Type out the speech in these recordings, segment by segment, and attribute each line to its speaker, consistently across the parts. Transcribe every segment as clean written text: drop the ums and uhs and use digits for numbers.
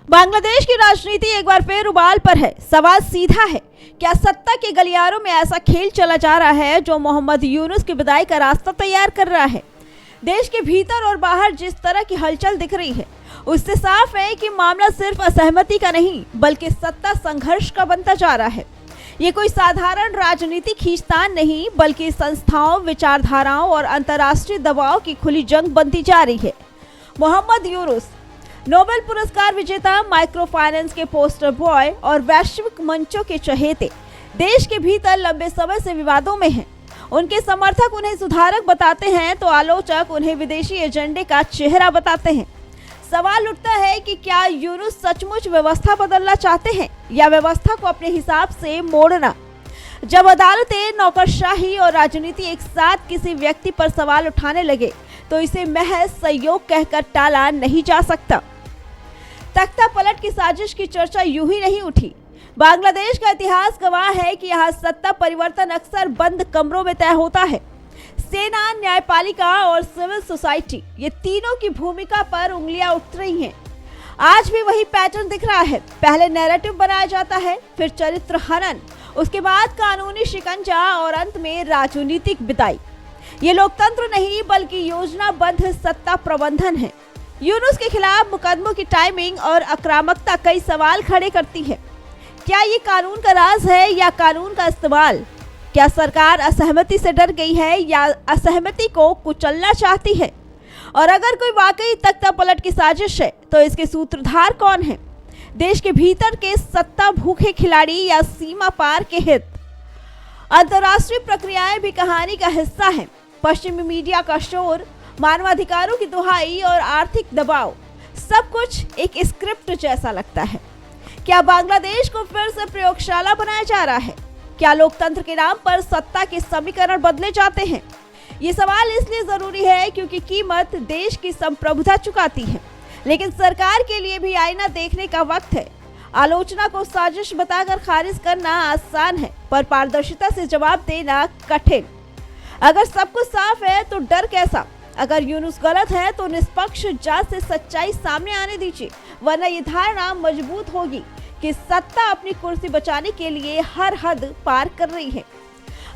Speaker 1: बांग्लादेश की राजनीति एक बार फिर उबाल पर है। सवाल सीधा है, क्या सत्ता के गलियारों में ऐसा खेल चला जा रहा है जो मोहम्मद यूनुस की विदाई का रास्ता तैयार कर रहा है? देश के भीतर और बाहर जिस तरह की हलचल दिख रही है, उससे साफ है कि मामला सिर्फ असहमति का नहीं बल्कि सत्ता संघर्ष का बनता जा रहा है। ये कोई साधारण राजनीतिक खींचतान नहीं बल्कि संस्थाओं, विचारधाराओं और अंतर्राष्ट्रीय दबाव की खुली जंग बनती जा रही है। मोहम्मद यूनुस नोबेल पुरस्कार विजेता, माइक्रो फाइनेंस के पोस्टर बॉय और वैश्विक मंचों के चहेते देश के भीतर लंबे समय से विवादों में हैं। उनके समर्थक उन्हें सुधारक बताते हैं तो आलोचक उन्हें विदेशी एजेंडे का चेहरा बताते हैं। सवाल उठता है कि क्या यूनुस सचमुच व्यवस्था बदलना चाहते हैं या व्यवस्था को अपने हिसाब से मोड़ना? जब अदालतें, नौकरशाही और राजनीति एक साथ किसी व्यक्ति पर सवाल उठाने लगे तो इसे महज सहयोग कहकर टाला नहीं जा सकता। तख्ता पलट की साजिश की चर्चा यूं ही नहीं उठी। बांग्लादेश का इतिहास गवाह है कि यहाँ सत्ता परिवर्तन अक्सर बंद कमरों में तय होता है। सेना, न्यायपालिका और सिविल सोसाइटी, ये तीनों की भूमिका पर उंगलियां उठ रही हैं। आज भी वही पैटर्न दिख रहा है। पहले नैरेटिव बनाया जाता है, फिर चरित्र हनन, उसके बाद कानूनी शिकंजा और अंत में राजनीतिक विदाई। ये लोकतंत्र नहीं बल्कि योजनाबद्ध सत्ता प्रबंधन है। यूनुस के खिलाफ मुकदमों की टाइमिंग और आक्रामकता कई सवाल खड़े करती है। क्या ये कानून का राज है या कानून का इस्तेमाल? क्या सरकार असहमति से डर गई है या असहमति को कुचलना चाहती है? और अगर कोई वाकई तख्ता पलट की साजिश है तो इसके सूत्रधार कौन है? देश के भीतर के सत्ता भूखे खिलाड़ी या सीमा पार के हित? अंतर्राष्ट्रीय प्रक्रियाएं भी कहानी का हिस्सा हैं। पश्चिमी मीडिया का शोर, मानवाधिकारों की दुहाई और आर्थिक दबाव, सब कुछ एक स्क्रिप्ट जैसा लगता है। क्या बांग्लादेश को फिर से प्रयोगशाला बनाया जा रहा है? क्या लोकतंत्र के नाम पर सत्ता के समीकरण बदले जाते हैं? ये सवाल इसलिए जरूरी है क्योंकि कीमत देश की संप्रभुता चुकाती है। लेकिन सरकार के लिए भी आईना देखने का वक्त है। आलोचना को साजिश बताकर खारिज करना आसान है, पर पारदर्शिता से जवाब देना कठिन। अगर सब कुछ साफ है तो डर कैसा? अगर यूनुस गलत है तो निष्पक्ष जांच से सच्चाई सामने आने दीजिए, वरना ये धारणा मजबूत होगी कि सत्ता अपनी कुर्सी बचाने के लिए हर हद पार कर रही है।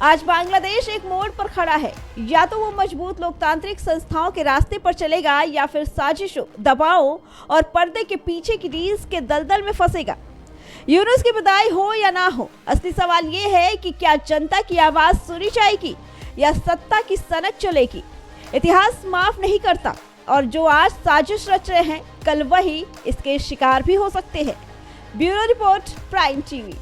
Speaker 1: आज बांग्लादेश एक मोड़ पर खड़ा है। या तो वो मजबूत लोकतांत्रिक संस्थाओं के रास्ते पर चलेगा या फिर साजिशों, दबावों और पर्दे के पीछे की रीस के दलदल में फंसेगा। यूनुस की विदाई हो या ना हो, असली सवाल ये है कि क्या जनता की आवाज सुनी जाएगी या सत्ता की सनक चलेगी? इतिहास माफ नहीं करता और जो आज साजिश रच रहे हैं कल वही इसके शिकार भी हो सकते हैं। Bureau report, prime TV.